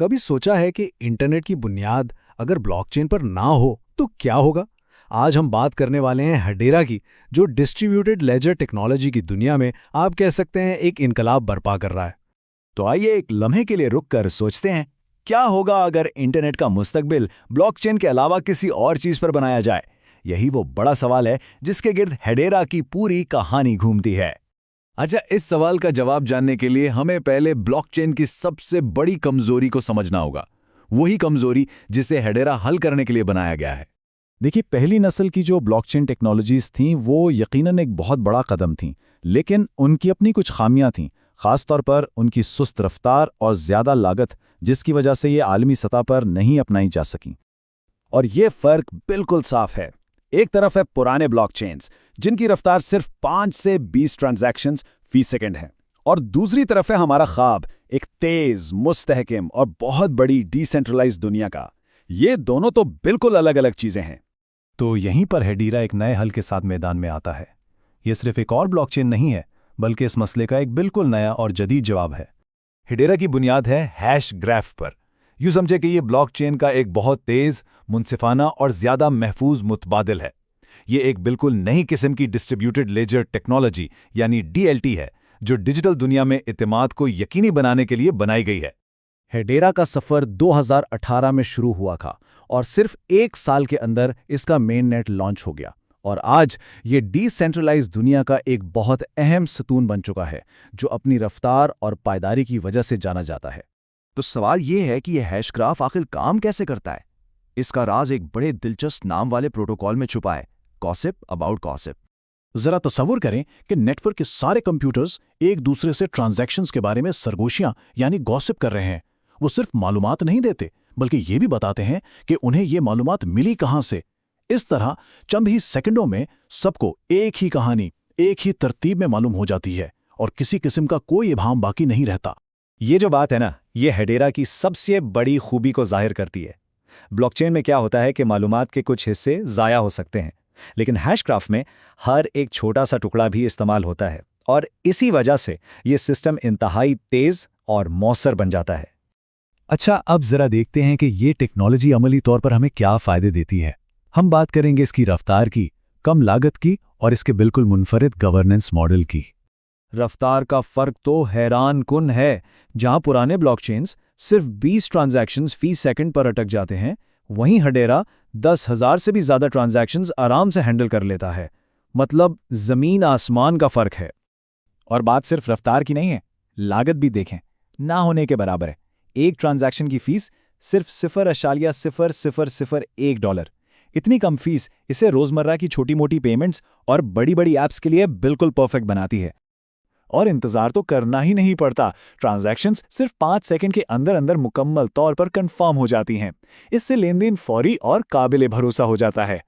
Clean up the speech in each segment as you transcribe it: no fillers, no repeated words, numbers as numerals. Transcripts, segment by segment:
कभी सोचा है कि इंटरनेट की बुनियाद अगर ब्लॉकचेन पर ना हो तो क्या होगा? आज हम बात करने वाले हैं हेडेरा की, जो डिस्ट्रीब्यूटेड लेजर टेक्नोलॉजी की दुनिया में आप कह सकते हैं एक इनकलाब बर्पा कर रहा है। तो आइए एक लम्हे के लिए रुक कर सोचते हैं, क्या होगा अगर इंटरनेट का मुस्तकबिल ब्लॉकचेन के अलावा किसी और चीज पर बनाया जाए। यही वो बड़ा सवाल है जिसके गिर्द हेडेरा की पूरी कहानी घूमती है। अच्छा, इस सवाल का जवाब जानने के लिए हमें पहले ब्लॉकचेन की सबसे बड़ी कमजोरी को समझना होगा, वही कमजोरी जिसे हेडेरा हल करने के लिए बनाया गया है। देखिए, पहली नस्ल की जो ब्लॉकचेन टेक्नोलॉजीज थीं वो यकीनन एक बहुत बड़ा कदम थीं, लेकिन उनकी अपनी कुछ खामियां थीं, खासतौर पर उनकी सुस्त रफ्तार और ज़्यादा लागत, जिसकी वजह से ये आलमी सतह पर नहीं अपनाई जा सकीं। और ये फर्क बिल्कुल साफ है। एक तरफ है पुराने ब्लॉकचेन्स जिनकी रफ्तार सिर्फ 5 से 20 ट्रांजैक्शंस फी सेकंड है, और दूसरी तरफ है हमारा ख्वाब, एक तेज, मुस्तहकम और बहुत बड़ी डिसेंट्रलाइज्ड दुनिया का। ये दोनों तो बिल्कुल अलग अलग चीजें हैं। तो यहीं पर हेडेरा एक नए हल के साथ मैदान में आता है। ये सिर्फ एक और ब्लॉकचेन नहीं है, बल्कि इस मसले का एक बिल्कुल नया और जदीद जवाब है। हेडेरा की बुनियाद है हैश ग्राफ पर। यूं समझे कि ये ब्लॉकचेन का एक बहुत तेज, मुनसिफाना और ज्यादा महफूज मुतबादिल है। ये एक बिल्कुल नई किस्म की डिस्ट्रीब्यूटेड लेजर टेक्नोलॉजी यानी डीएलटी है, जो डिजिटल दुनिया में इत्तेमाद को यकीनी बनाने के लिए बनाई गई है। हेडेरा का सफर 2018 में शुरू हुआ था और सिर्फ 1 साल के अंदर इसका मेन नेट लॉन्च हो गया, और आज ये डिसेंट्रलाइज्ड दुनिया का एक बहुत अहम सतून बन चुका है, जो अपनी रफ्तार और पायदारी की वजह से जाना जाता है। तो सवाल ये है कि यह हैश ग्राफ आखिर काम कैसे करता है। इसका राज एक बड़े दिलचस्प नाम वाले प्रोटोकॉल में छुपा है, गॉसिप अबाउट गॉसिप। जरा तसव्वुर करें कि नेटवर्क के सारे कंप्यूटर्स एक दूसरे से ट्रांजैक्शंस के बारे में सरगोशियां यानी गॉसिप कर रहे हैं। वो सिर्फ मालूमात नहीं देते, बल्कि ये भी बताते हैं कि उन्हें ये मालूमात मिली कहां से। इस तरह चंद ही सेकंडों में सबको एक ही कहानी एक ही तरतीब में मालूम हो जाती है और किसी किस्म का कोई इबाम बाकी नहीं रहता। ये जो बात है ना, ये हेडेरा की सबसे बड़ी खूबी को जाहिर करती है। ब्लॉकचेन में क्या होता है कि मालूमात के कुछ हिस्से ज़ाया हो सकते हैं, लेकिन हैशग्राफ में हर एक छोटा सा टुकड़ा भी इस्तेमाल होता है, और इसी वजह से ये सिस्टम इंतहाई तेज और मौसर बन जाता है। अच्छा, अब जरा देखते हैं कि ये टेक्नोलॉजी अमली तौर पर हमें क्या फायदे देती है। हम बात करेंगे इसकी रफ्तार की, कम लागत की और इसके बिल्कुल मुनफरिद गवर्नेंस मॉडल की। रफ्तार का फर्क तो हैरान कुन है। जहां पुराने ब्लॉकचेन्स सिर्फ 20 ट्रांजैक्शंस फी सेकंड पर अटक जाते हैं, वहीं हेडेरा 10,000 से भी ज्यादा ट्रांजैक्शंस आराम से हैंडल कर लेता है। मतलब जमीन आसमान का फर्क है। और बात सिर्फ रफ्तार की नहीं है, लागत भी देखें, ना होने के बराबर है। एक ट्रांजैक्शन की फीस सिर्फ $0.0001। इतनी कम फीस इसे रोजमर्रा की छोटी मोटी पेमेंट्स और बड़ी बड़ी ऐप्स के लिए बिल्कुल परफेक्ट बनाती है। और इंतजार तो करना ही नहीं पड़ता, ट्रांजैक्शंस सिर्फ 5 सेकंड के अंदर अंदर मुकम्मल तौर पर कंफर्म हो जाती हैं। इससे लेन देन फौरी और काबिले भरोसा हो जाता है।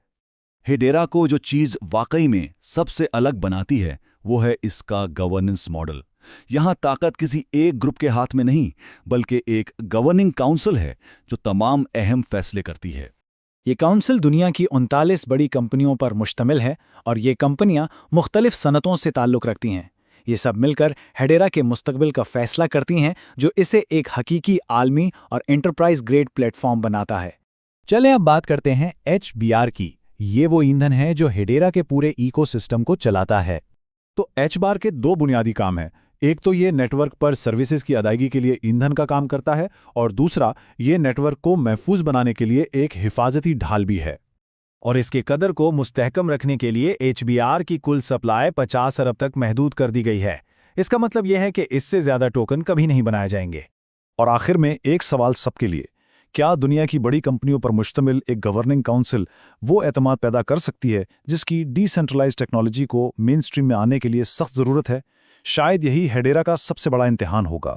हेडेरा को जो चीज वाकई में सबसे अलग बनाती है वो है इसका गवर्नेंस मॉडल। यहां ताकत किसी एक ग्रुप के हाथ में नहीं, बल्कि एक गवर्निंग काउंसिल है जो तमाम अहम फैसले करती है। ये काउंसिल दुनिया की 39 बड़ी कंपनियों पर मुश्तमिल है, और ये कंपनियां मुख्तलिफ सनतों से ताल्लुक़ रखती हैं। ये सब मिलकर हेडेरा के मुस्तकबिल का फैसला करती हैं, जो इसे एक हकीकी आलमी और एंटरप्राइज ग्रेड प्लेटफॉर्म बनाता है। चलें अब बात करते हैं HBR की। ये वो ईंधन है जो हेडेरा के पूरे इकोसिस्टम को चलाता है। तो HBR के 2 बुनियादी काम हैं। एक तो ये नेटवर्क पर सर्विसेज की अदायगी के लिए ईंधन का काम करता है, और दूसरा ये नेटवर्क को महफूज बनाने के लिए एक हिफाजती ढाल भी है। और इसके कदर को मुस्तहकम रखने के लिए HBR की कुल सप्लाई 50 अरब तक महदूद कर दी गई है। इसका मतलब यह है कि इससे ज्यादा टोकन कभी नहीं बनाए जाएंगे। और आखिर में एक सवाल सबके लिए, क्या दुनिया की बड़ी कंपनियों पर मुश्तमिल एक गवर्निंग काउंसिल वो एतमाद पैदा कर सकती है जिसकी डिसेंट्रलाइज्ड टेक्नोलॉजी को मेन स्ट्रीम में आने के लिए सख्त ज़रूरत है? शायद यही हेडेरा का सबसे बड़ा इम्तिहान होगा।